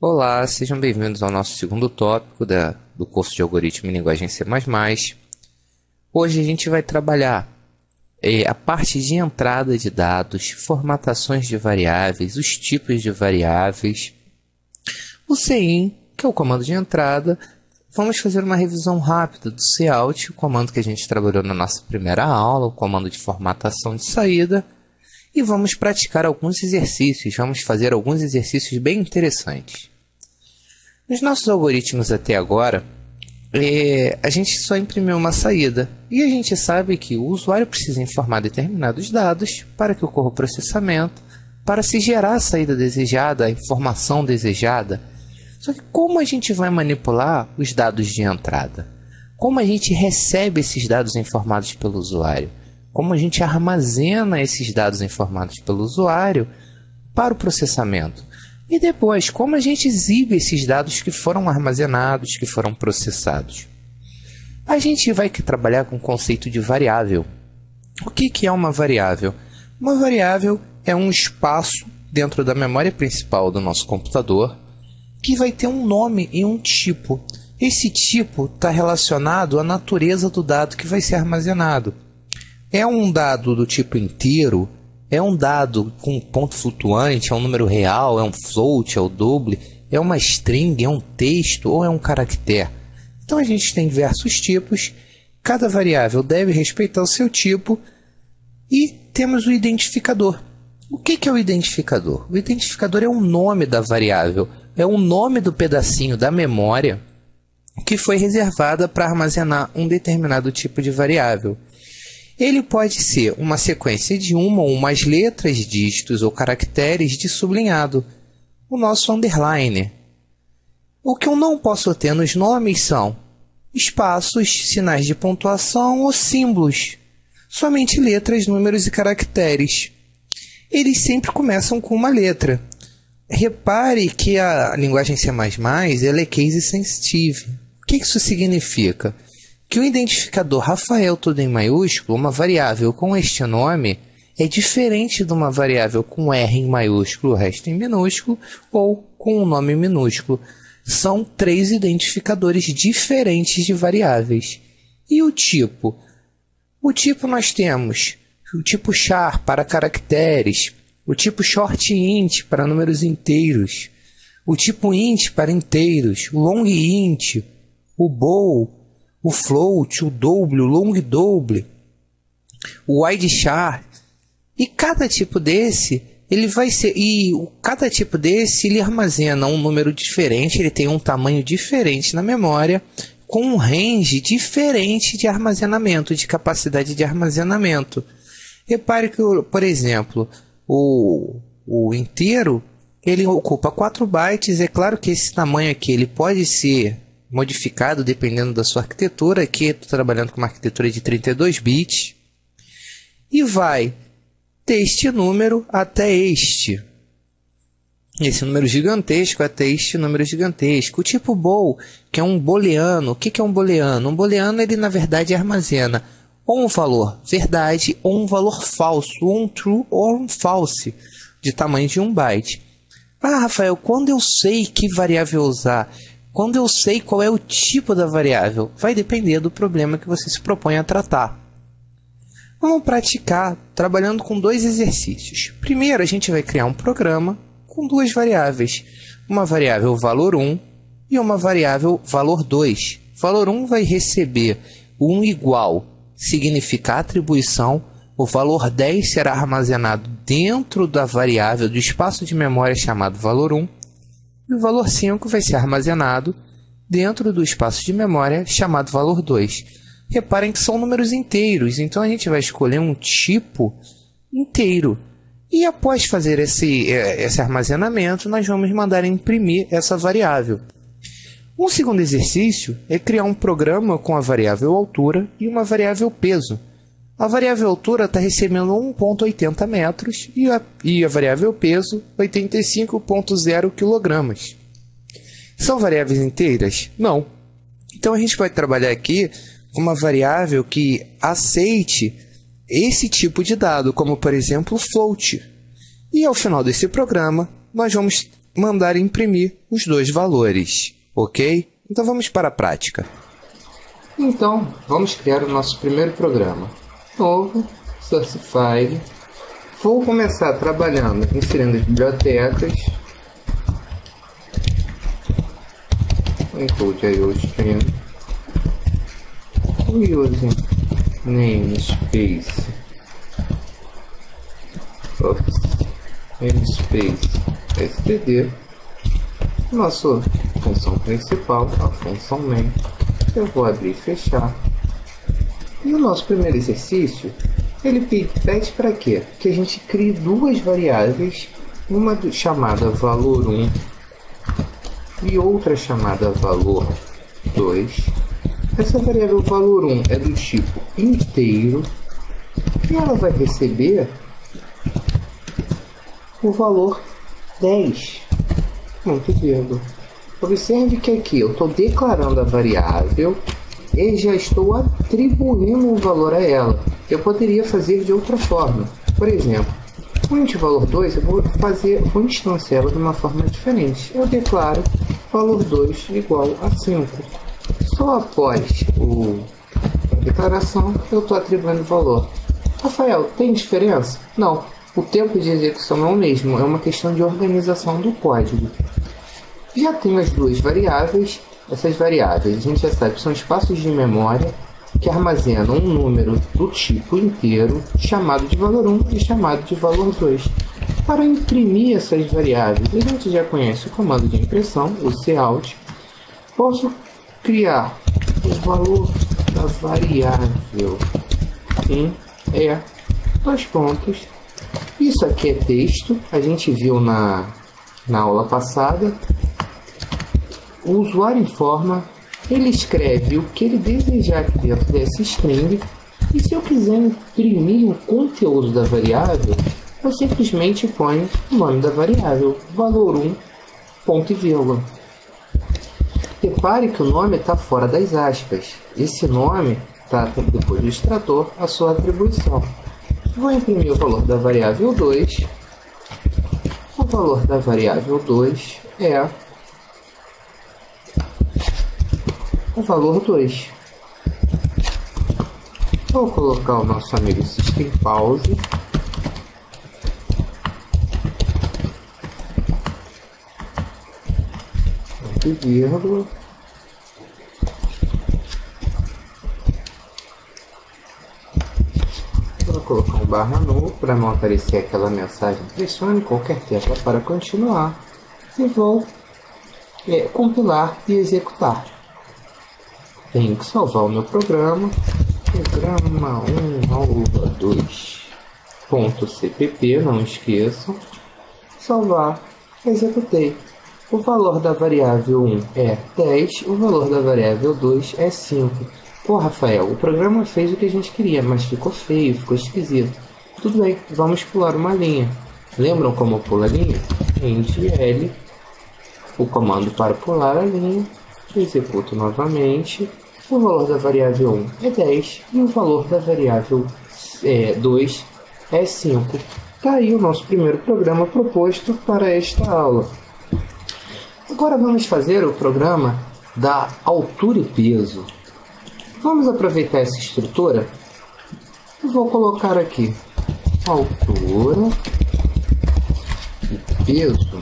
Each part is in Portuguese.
Olá, sejam bem-vindos ao nosso segundo tópico do curso de Algoritmo em Linguagem C++. Hoje a gente vai trabalhar a parte de entrada de dados, formatações de variáveis, os tipos de variáveis, o cin, que é o comando de entrada. Vamos fazer uma revisão rápida do cout, o comando que a gente trabalhou na nossa primeira aula, o comando de formatação de saída. E vamos praticar alguns exercícios, vamos fazer alguns exercícios bem interessantes. Nos nossos algoritmos até agora, a gente só imprimiu uma saída. E a gente sabe que o usuário precisa informar determinados dados para que ocorra o processamento, para se gerar a saída desejada, a informação desejada. Só que como a gente vai manipular os dados de entrada? Como a gente recebe esses dados informados pelo usuário? Como a gente armazena esses dados informados pelo usuário para o processamento? E depois, como a gente exibe esses dados que foram armazenados, que foram processados? A gente vai trabalhar com o conceito de variável. O que é uma variável? Uma variável é um espaço dentro da memória principal do nosso computador que vai ter um nome e um tipo. Esse tipo está relacionado à natureza do dado que vai ser armazenado. É um dado do tipo inteiro? É um dado com ponto flutuante? É um número real? É um float? É o double? É uma string? É um texto? Ou é um caractere? Então a gente tem diversos tipos. Cada variável deve respeitar o seu tipo. E temos o identificador. O que é o identificador? O identificador é o nome da variável. É o nome do pedacinho da memória que foi reservada para armazenar um determinado tipo de variável. Ele pode ser uma sequência de uma ou mais letras, dígitos ou caracteres de sublinhado, o nosso underline. O que eu não posso ter nos nomes são espaços, sinais de pontuação ou símbolos, somente letras, números e caracteres. Eles sempre começam com uma letra. Repare que a linguagem C++ ela é case sensitive. O que isso significa? Que o identificador Rafael, tudo em maiúsculo, uma variável com este nome, é diferente de uma variável com R em maiúsculo, o resto em minúsculo, ou com um nome minúsculo. São três identificadores diferentes de variáveis. E o tipo? O tipo nós temos o tipo char para caracteres, o tipo short-int para números inteiros, o tipo int para inteiros, o long-int, o bool, o float, o double, o long double, o wide char. E cada tipo desse, cada tipo desse ele armazena um número diferente, ele tem um tamanho diferente na memória, com um range diferente de armazenamento, de capacidade de armazenamento. Repare que, por exemplo, o inteiro, ele ocupa 4 bytes. É claro que esse tamanho aqui ele pode ser modificado dependendo da sua arquitetura. Aqui estou trabalhando com uma arquitetura de 32 bits. E vai deste número até este. Esse número gigantesco até este número gigantesco. O tipo bool, que é um booleano. O que é um booleano? Um booleano, ele na verdade armazena ou um valor verdade ou um valor falso, ou um true ou um false, de tamanho de 1 byte. Ah, Rafael, quando eu sei que variável usar? Quando eu sei qual é o tipo da variável? Vai depender do problema que você se propõe a tratar. Vamos praticar trabalhando com 2 exercícios. Primeiro, a gente vai criar um programa com 2 variáveis. Uma variável valor 1 e uma variável valor 2. Valor 1 vai receber um igual, significa atribuição. O valor 10 será armazenado dentro da variável do espaço de memória chamado valor 1. E o valor 5 vai ser armazenado dentro do espaço de memória chamado valor 2. Reparem que são números inteiros, então a gente vai escolher um tipo inteiro. E após fazer esse armazenamento, nós vamos mandar imprimir essa variável. Um segundo exercício é criar um programa com a variável altura e uma variável peso. A variável altura está recebendo 1,80 metros e a variável peso 85,0 kg. São variáveis inteiras? Não. Então a gente vai trabalhar aqui com uma variável que aceite esse tipo de dado, como por exemplo float. E ao final desse programa, nós vamos mandar imprimir os dois valores, ok? Então vamos para a prática. Então, vamos criar o nosso primeiro programa. Novo, source file. Vou começar trabalhando, inserindo as bibliotecas. Include IOStream. Using namespace. Namespace std. Nossa função principal, a função main. Eu vou abrir e fechar. E o nosso primeiro exercício, ele pede para quê? Que a gente crie duas variáveis, uma chamada valor1 e outra chamada valor2. Essa variável valor1 é do tipo inteiro e ela vai receber o valor 10. Ponto vírgula. Observe que aqui eu estou declarando a variável e já estou atribuindo um valor a ela. Eu poderia fazer de outra forma. Por exemplo, o int valor 2 eu vou instanciar ela de uma forma diferente. Eu declaro valor 2 igual a 5. Só após a declaração eu estou atribuindo o valor. Rafael, tem diferença? Não. O tempo de execução é o mesmo. É uma questão de organização do código. Já tenho as duas variáveis. Essas variáveis a gente já sabe que são espaços de memória que armazenam um número do tipo inteiro, chamado de valor1 e chamado de valor 2. Para imprimir essas variáveis, a gente já conhece o comando de impressão, o cout. Posso criar o valor da variável em dois pontos. Isso aqui é texto, a gente viu na aula passada. O usuário informa, ele escreve o que ele desejar aqui dentro dessa string, e se eu quiser imprimir o conteúdo da variável, eu simplesmente ponho o nome da variável, valor1, ponto e vírgula. Repare que o nome está fora das aspas. Esse nome está depois do extrator, a sua atribuição. Vou imprimir o valor da variável 2. O valor da variável 2 é o valor 2. Vou colocar o nosso amigo System Pause. Ponto e vírgula. Vou colocar um barra null para não aparecer aquela mensagem. Pressione qualquer tecla para continuar. E vou compilar e executar. Tenho que salvar o meu programa. Programa 1.2.cpp, não esqueçam. Salvar. Executei. O valor da variável 1 é 10, o valor da variável 2 é 5. Pô, Rafael, o programa fez o que a gente queria, mas ficou feio, ficou esquisito. Tudo bem, vamos pular uma linha. Lembram como pula a linha? L, o comando para pular a linha. Executo novamente. O valor da variável 1 é 10 e o valor da variável 2 é 5. Está aí o nosso primeiro programa proposto para esta aula. Agora vamos fazer o programa da altura e peso. Vamos aproveitar essa estrutura. Eu vou colocar aqui altura e peso.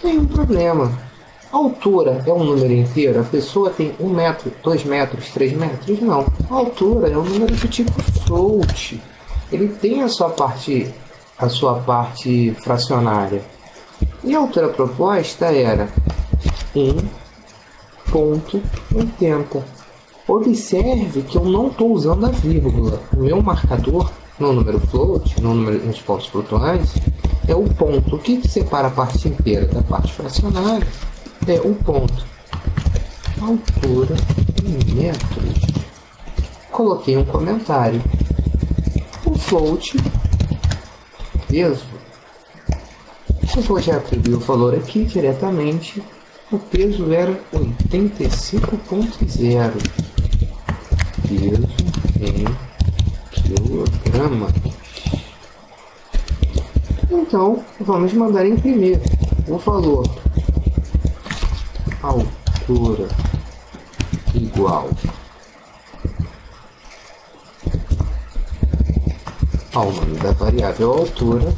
Tem um problema. A altura é um número inteiro? A pessoa tem 1 metro, 2 metros, 3 metros? Não. A altura é um número do tipo float. Ele tem a sua parte fracionária. E a altura proposta era 1,80. Observe que eu não estou usando a vírgula. O meu marcador no número float, nos pontos flutuantes, é o ponto. O que separa a parte inteira da parte fracionária é o ponto. Altura em metros. Coloquei um comentário. O float, peso, eu vou já atribuir o valor aqui diretamente. O peso era 85,0. Peso em quilogramas. Então, vamos mandar imprimir o valor altura igual ao nome da variável altura,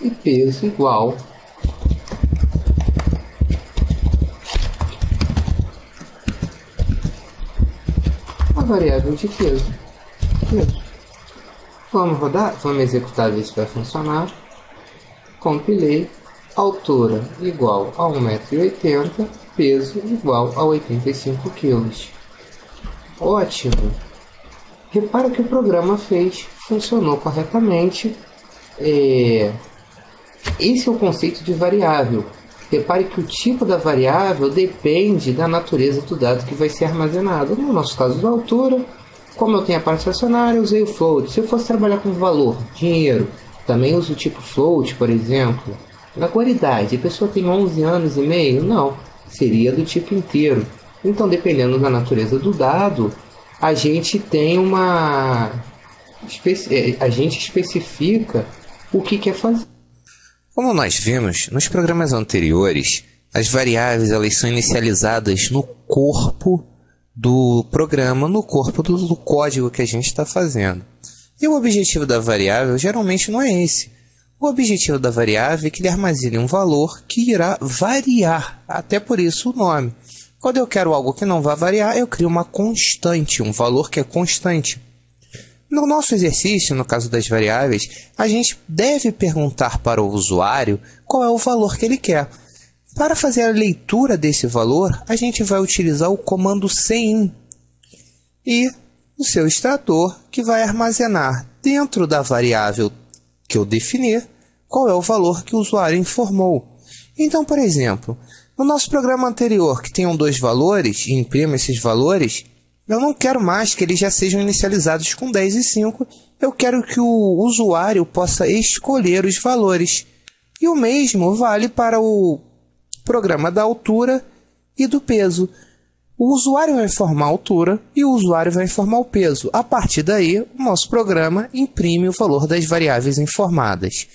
e peso igual a variável de peso. Vamos rodar, vamos executar, ver se vai funcionar. Compilei, altura igual a 1,80 m, peso igual a 85 kg. Ótimo! Repara que o programa funcionou corretamente. Esse é o conceito de variável. Repare que o tipo da variável depende da natureza do dado que vai ser armazenado. No nosso caso da altura, como eu tenho a parte fracionária, eu usei o float. Se eu fosse trabalhar com valor, dinheiro, também uso o tipo float, por exemplo. Agora, idade, a pessoa tem 11 anos e meio? Não, seria do tipo inteiro. Então, dependendo da natureza do dado, a gente tem a gente especifica o que quer fazer. Como nós vimos nos programas anteriores, as variáveis elas são inicializadas no corpo do programa, no corpo do código que a gente está fazendo. E o objetivo da variável geralmente não é esse. O objetivo da variável é que ele armazene um valor que irá variar, até por isso o nome. Quando eu quero algo que não vai variar, eu crio uma constante, um valor que é constante. No nosso exercício, no caso das variáveis, a gente deve perguntar para o usuário qual é o valor que ele quer. Para fazer a leitura desse valor, a gente vai utilizar o comando cin e o seu extrator, que vai armazenar dentro da variável que eu definir qual é o valor que o usuário informou. Então, por exemplo, no nosso programa anterior, que tenham dois valores e imprima esses valores, eu não quero mais que eles já sejam inicializados com 10 e 5, eu quero que o usuário possa escolher os valores. E o mesmo vale para o programa da altura e do peso. O usuário vai informar a altura e o usuário vai informar o peso. A partir daí, o nosso programa imprime o valor das variáveis informadas.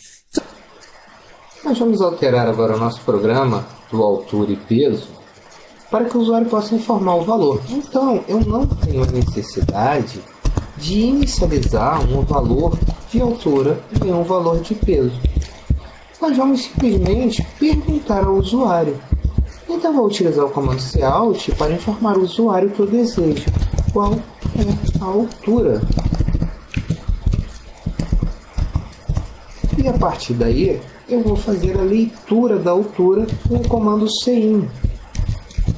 Nós vamos alterar agora o nosso programa do altura e peso para que o usuário possa informar o valor. Então, eu não tenho a necessidade de inicializar um valor de altura e um valor de peso. Nós vamos simplesmente perguntar ao usuário. Então, vou utilizar o comando cout para informar o usuário que eu desejo. Qual é a altura? E a partir daí, eu vou fazer a leitura da altura com o comando cin.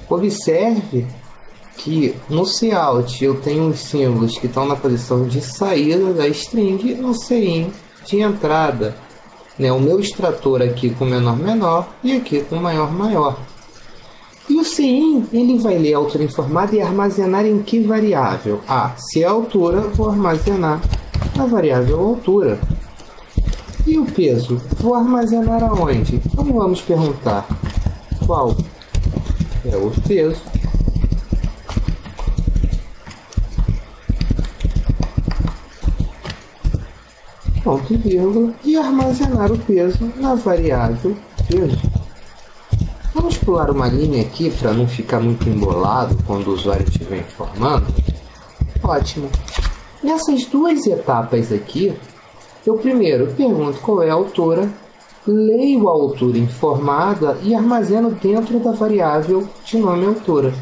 Observe que no cout eu tenho os símbolos que estão na posição de saída da string, no cin de entrada. O meu extrator aqui com menor menor e aqui com maior maior. E o cin ele vai ler a altura informada e armazenar em que variável? Se é a altura, vou armazenar na variável altura. E o peso? Vou armazenar aonde? Então vamos perguntar qual é o peso. Ponto e vírgula, e armazenar o peso na variável peso. Vamos pular uma linha aqui para não ficar muito embolado quando o usuário estiver informando. Ótimo. Nessas duas etapas aqui, eu primeiro pergunto qual é a altura, leio a altura informada e armazeno dentro da variável de nome altura.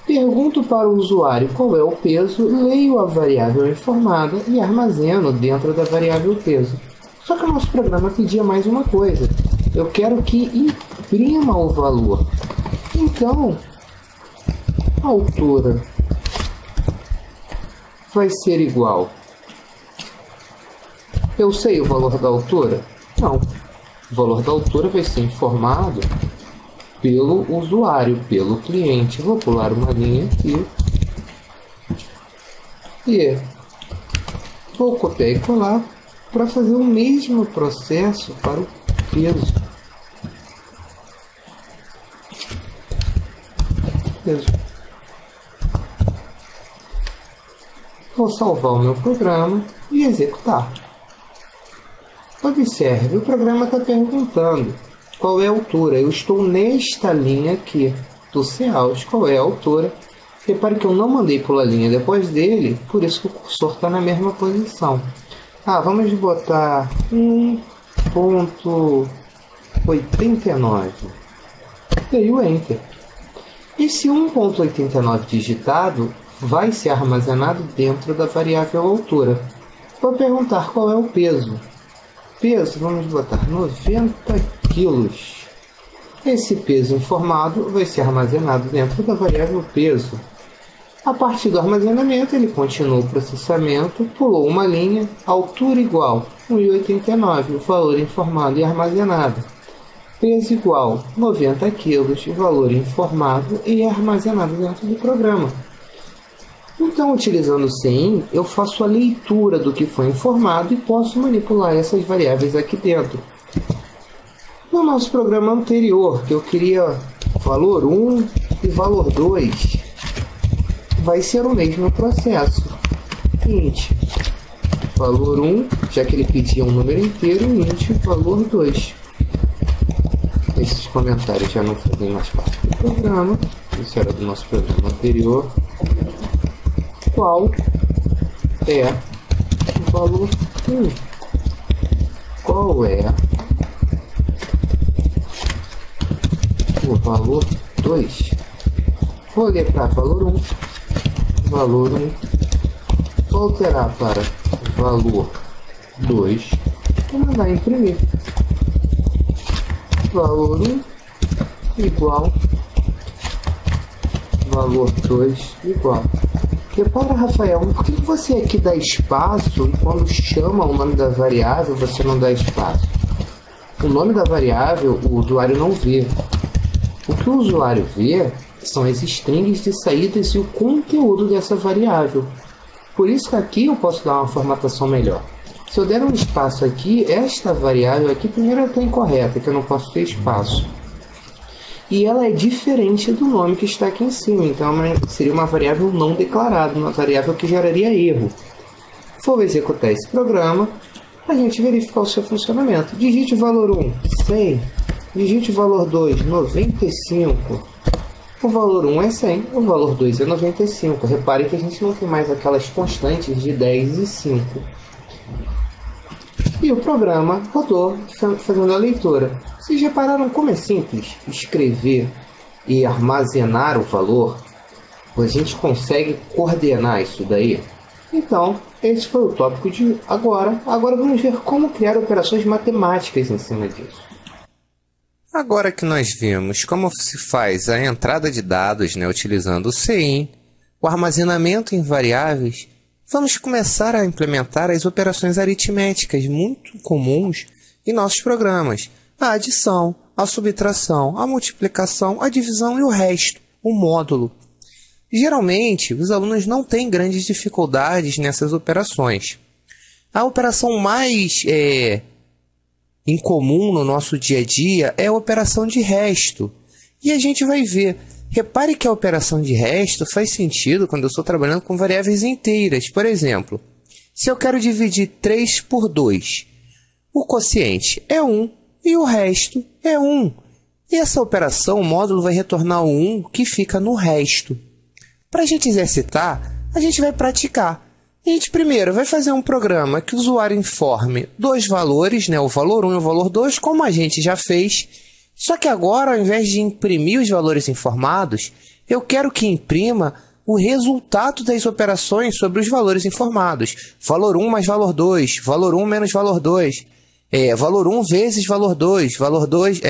Pergunto para o usuário qual é o peso, leio a variável informada e armazeno dentro da variável peso. Só que o nosso programa pedia mais uma coisa. Eu quero que imprima o valor. Então, a altura vai ser igual. Eu sei o valor da altura? Não. O valor da altura vai ser informado pelo usuário, pelo cliente. Vou pular uma linha aqui. E vou copiar e colar para fazer o mesmo processo para o peso. Vou salvar o meu programa e executar. Observe, o programa está perguntando qual é a altura. Eu estou nesta linha aqui do Cout. Qual é a altura? Repare que eu não mandei pular a linha depois dele, por isso que o cursor está na mesma posição. Vamos botar 1.89. Dei o Enter. Esse 1.89 digitado vai ser armazenado dentro da variável altura. Vou perguntar qual é o peso. Peso, vamos botar 90 kg. Esse peso informado vai ser armazenado dentro da variável peso. A partir do armazenamento, ele continua o processamento, pulou uma linha, altura igual 1,89, o valor informado e armazenado. Peso igual 90 kg, valor informado e armazenado dentro do programa. Então, utilizando o CIN, eu faço a leitura do que foi informado e posso manipular essas variáveis aqui dentro. No nosso programa anterior, que eu queria valor 1 e valor 2, vai ser o mesmo processo. Int valor 1, já que ele pedia um número inteiro, int valor 2. Esses comentários já não fazem mais parte do programa. Isso era do nosso programa anterior. Qual é o valor 1? Qual é o valor 2? Vou letrar valor 1. Valor 1. Vou alterar para valor 2 e mandar imprimir. Valor 1 igual valor 2 igual. Repara, Rafael, por que você aqui dá espaço e quando chama o nome da variável você não dá espaço? O nome da variável o usuário não vê. O que o usuário vê são as strings de saídas e o conteúdo dessa variável. Por isso que aqui eu posso dar uma formatação melhor. Se eu der um espaço aqui, esta variável aqui, primeiro ela está incorreta, que eu não posso ter espaço. E ela é diferente do nome que está aqui em cima, então seria uma variável não declarada, uma variável que geraria erro. Vou executar esse programa para a gente verificar o seu funcionamento. Digite o valor 1, 100. Digite o valor 2, 95. O valor 1 é 100, o valor 2 é 95. Repare que a gente não tem mais aquelas constantes de 10 e 5. E o programa rodou fazendo a leitura. Vocês repararam como é simples escrever e armazenar o valor? A gente consegue coordenar isso daí? Então, esse foi o tópico de agora. Agora vamos ver como criar operações matemáticas em cima disso. Agora que nós vimos como se faz a entrada de dados, utilizando o CIN, o armazenamento em variáveis, vamos começar a implementar as operações aritméticas muito comuns em nossos programas. A adição, a subtração, a multiplicação, a divisão e o resto, o módulo. Geralmente, os alunos não têm grandes dificuldades nessas operações. A operação mais incomum no nosso dia a dia é a operação de resto. E a gente vai ver. Repare que a operação de resto faz sentido quando eu estou trabalhando com variáveis inteiras. Por exemplo, se eu quero dividir 3 por 2, o quociente é 1 e o resto é 1. E essa operação, o módulo vai retornar o 1 que fica no resto. Para a gente exercitar, a gente vai praticar. A gente primeiro vai fazer um programa que o usuário informe dois valores, o valor 1 e o valor 2, como a gente já fez. Só que agora, ao invés de imprimir os valores informados, eu quero que imprima o resultado das operações sobre os valores informados. Valor 1 mais valor 2, valor 1 menos valor 2, valor 1 vezes valor 2,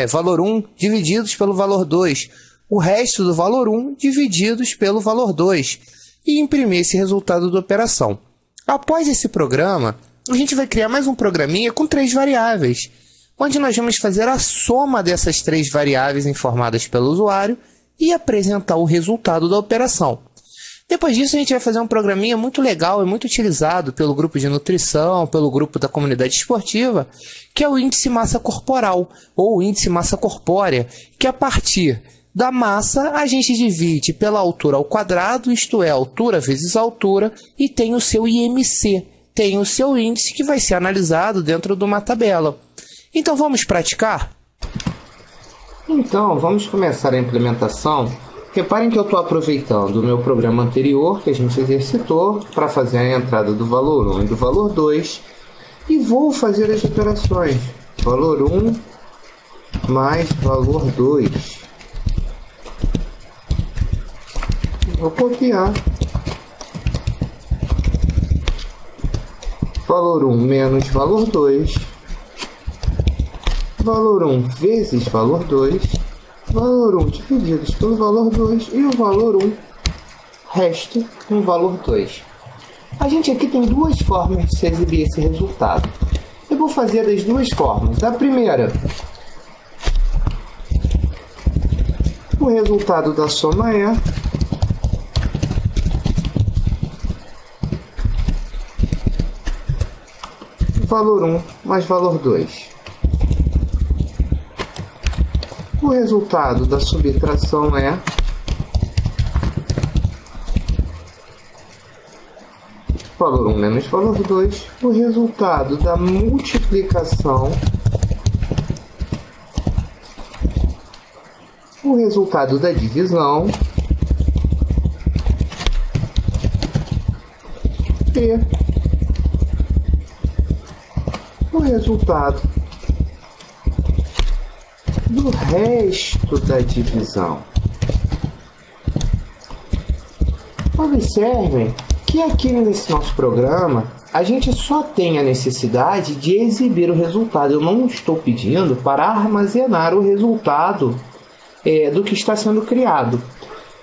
valor 1 divididos pelo valor 2, o resto do valor 1 divididos pelo valor 2, e imprimir esse resultado da operação. Após esse programa, a gente vai criar mais um programinha com 3 variáveis, onde nós vamos fazer a soma dessas 3 variáveis informadas pelo usuário e apresentar o resultado da operação. Depois disso, a gente vai fazer um programinha muito legal e muito utilizado pelo grupo de nutrição, pelo grupo da comunidade esportiva, que é o índice massa corporal, ou índice massa corpórea, que a partir da massa a gente divide pela altura ao quadrado, isto é, altura vezes altura, e tem o seu IMC, tem o seu índice que vai ser analisado dentro de uma tabela. Então vamos praticar? Então vamos começar a implementação. Reparem que eu estou aproveitando o meu programa anterior que a gente exercitou para fazer a entrada do valor 1 e do valor 2 e vou fazer as operações. Valor 1 mais valor 2. Vou copiar. Valor 1 menos valor 2. Valor 1 vezes valor 2. Valor 1 divididos pelo valor 2. E o valor 1 resto com o valor 2. A gente aqui tem duas formas de se exibir esse resultado. Eu vou fazer das duas formas. A primeira, o resultado da soma é valor 1 mais valor 2. O resultado da subtração é valor 1 menos valor 2. O resultado da multiplicação, o resultado da divisão e o resultado do resto da divisão. Observem que aqui nesse nosso programa a gente só tem a necessidade de exibir o resultado. Eu não estou pedindo para armazenar o resultado do que está sendo criado.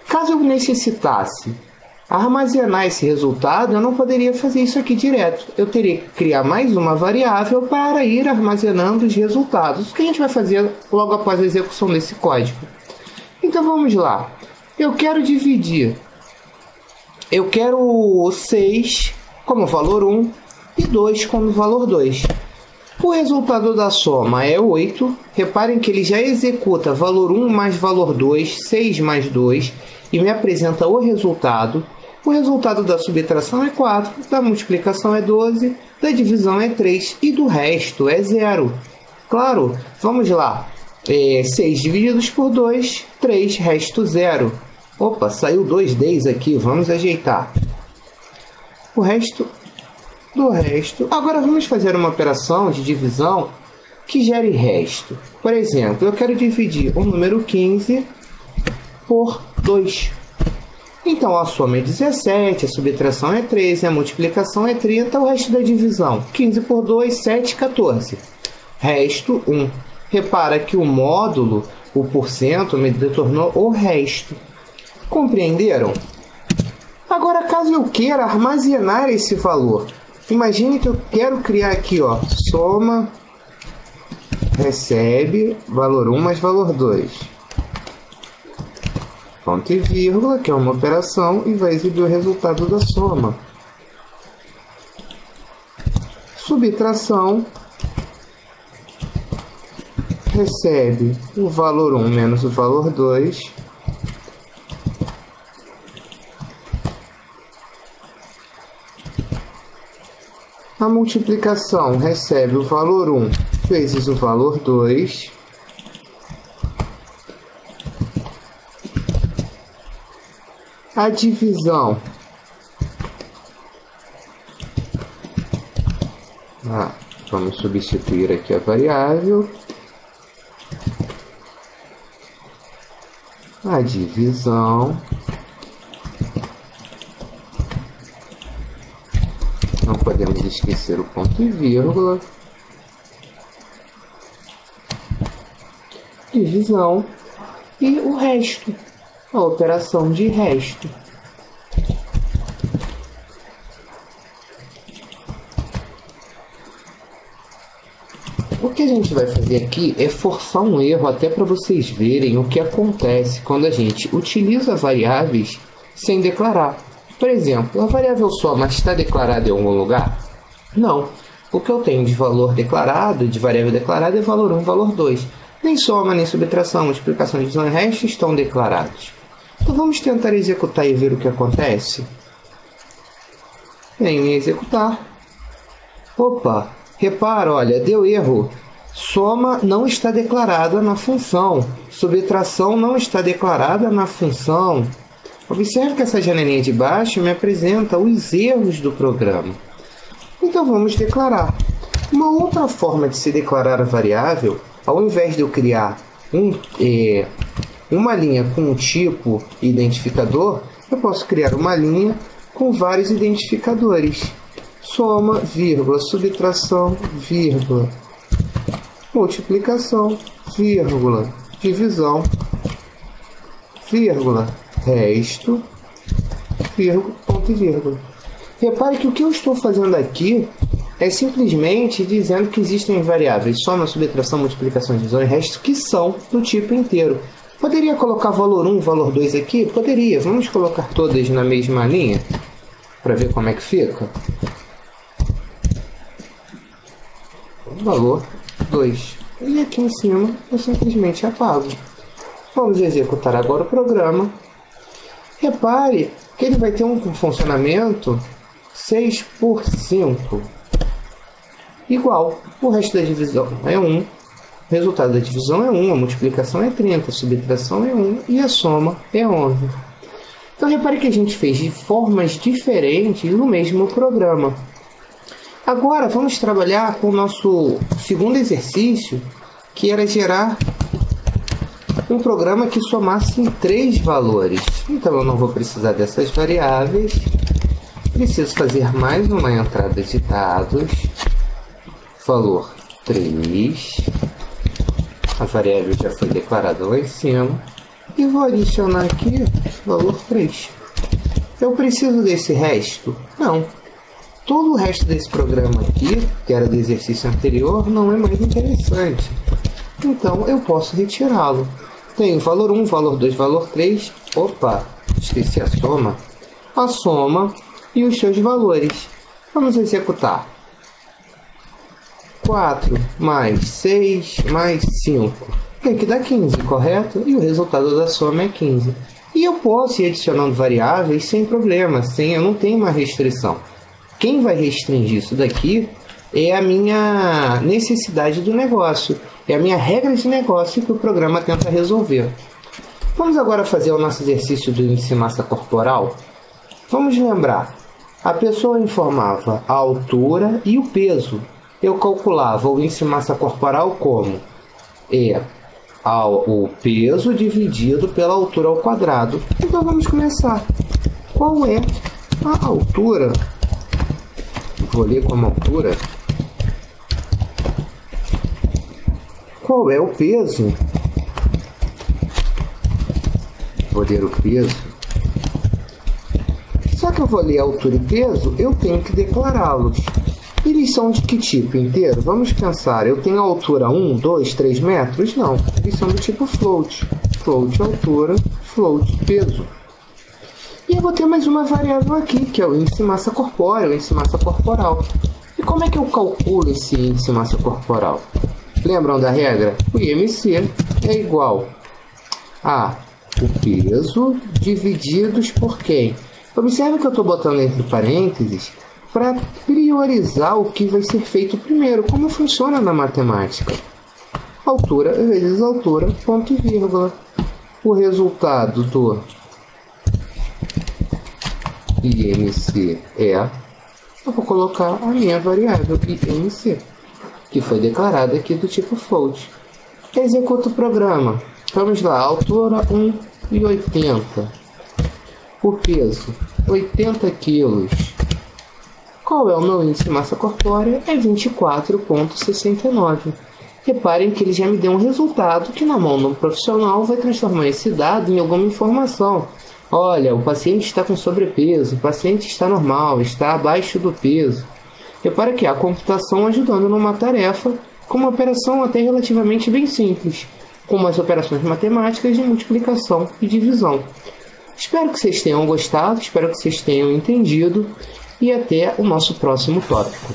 Caso eu necessitasse armazenar esse resultado, eu não poderia fazer isso aqui direto. Eu teria que criar mais uma variável para ir armazenando os resultados, o que a gente vai fazer logo após a execução desse código. Então vamos lá. Eu quero dividir. Eu quero 6 como valor 1 e 2 como valor 2. O resultado da soma é 8. Reparem que ele já executa valor 1 mais valor 2, 6 mais 2, e me apresenta o resultado. O resultado da subtração é 4, da multiplicação é 12, da divisão é 3 e do resto é 0. Claro, vamos lá. 6 divididos por 2, 3, resto 0. Opa, saiu 2 Ds aqui, vamos ajeitar. O resto do resto. Agora vamos fazer uma operação de divisão que gere resto. Por exemplo, eu quero dividir o número 15 por 2. Então a soma é 17, a subtração é 13, a multiplicação é 30, o resto da divisão. 15 por 2, 7, 14. Resto 1. Repara que o módulo, o porcento, me retornou o resto. Compreenderam? Agora, caso eu queira armazenar esse valor, imagine que eu quero criar aqui, ó, soma, recebe, valor 1 mais valor 2. Ponto e vírgula, que é uma operação, e vai exibir o resultado da soma. Subtração, recebe o valor 1 menos o valor 2. A multiplicação recebe o valor 1 vezes o valor 2. A divisão vamos substituir aqui a variável. A divisão não podemos esquecer o ponto e vírgula. Divisão e o resto, a operação de resto. O que a gente vai fazer aqui é forçar um erro até para vocês verem o que acontece quando a gente utiliza variáveis sem declarar. Por exemplo, a variável soma está declarada em algum lugar? Não. O que eu tenho de valor declarado, de variável declarada, é valor 1 e valor 2. Nem soma, nem subtração, multiplicação, divisão e resto estão declarados. Então vamos tentar executar e ver o que acontece. Venho em executar. Opa, repara, olha, deu erro. Soma não está declarada na função. Subtração não está declarada na função. Observe que essa janelinha de baixo me apresenta os erros do programa. Então vamos declarar. Uma outra forma de se declarar a variável, ao invés de eu criar uma linha com um tipo identificador, eu posso criar uma linha com vários identificadores. Soma, vírgula, subtração, vírgula, multiplicação, vírgula, divisão, vírgula, resto, vírgula, ponto e vírgula. Repare que o que eu estou fazendo aqui é simplesmente dizendo que existem variáveis soma, subtração, multiplicação, divisão e resto que são do tipo inteiro. Poderia colocar valor 1, valor 2 aqui? Poderia. Vamos colocar todas na mesma linha para ver como é que fica. Valor 2. E aqui em cima eu simplesmente apago. Vamos executar agora o programa. Repare que ele vai ter um funcionamento 6 por 5 igual. O resto da divisão é 1. O resultado da divisão é 1. A multiplicação é 30. A subtração é 1. E a soma é 11. Então repare que a gente fez de formas diferentes no mesmo programa. Agora vamos trabalhar com o nosso segundo exercício, que era gerar um programa que somasse em 3 valores. Então eu não vou precisar dessas variáveis. Preciso fazer mais uma entrada de dados. Valor 3. A variável já foi declarada lá em cima. E vou adicionar aqui valor 3. Eu preciso desse resto? Não. Todo o resto desse programa aqui, que era do exercício anterior, não é mais interessante. Então eu posso retirá-lo. Tenho valor 1, valor 2, valor 3. Opa, esqueci a soma. A soma e os seus valores. Vamos executar. 4 mais 6 mais 5. Tem que dar 15, correto? E o resultado da soma é 15. E eu posso ir adicionando variáveis sem problema, eu não tenho uma restrição. Quem vai restringir isso daqui é a minha necessidade do negócio. É a minha regra de negócio que o programa tenta resolver. Vamos agora fazer o nosso exercício do índice massa corporal. Vamos lembrar. A pessoa informava a altura e o peso. Eu calculava o índice massa corporal como? O peso dividido pela altura ao quadrado. Então vamos começar. Qual é a altura? Vou ler como altura. Qual é o peso? Vou ler o peso. Só que eu vou ler altura e peso, eu tenho que declará-los. Eles são de que tipo inteiro? Vamos pensar, eu tenho a altura 1, 2, 3 metros? Não, eles são do tipo float. Float, altura, float, peso. E eu vou ter mais uma variável aqui, que é o índice massa corpóreo, o índice massa corporal. E como é que eu calculo esse índice massa corporal? Lembram da regra? O IMC é igual a o peso divididos por quem? Observe que eu estou botando entre parênteses para priorizar o que vai ser feito primeiro, como funciona na matemática. Altura vezes altura, ponto e vírgula. O resultado do IMC eu vou colocar a minha variável IMC, que foi declarada aqui do tipo float. Executo o programa. Vamos lá, altura 1,80. O peso, 80 kg. Qual é o meu índice de massa corpórea? É 24,69. Reparem que ele já me deu um resultado que na mão de um profissional vai transformar esse dado em alguma informação. Olha, o paciente está com sobrepeso, o paciente está normal, está abaixo do peso. Repara que a computação ajudando numa tarefa com uma operação até relativamente bem simples, com umas operações matemáticas de multiplicação e divisão. Espero que vocês tenham gostado, espero que vocês tenham entendido e até o nosso próximo tópico.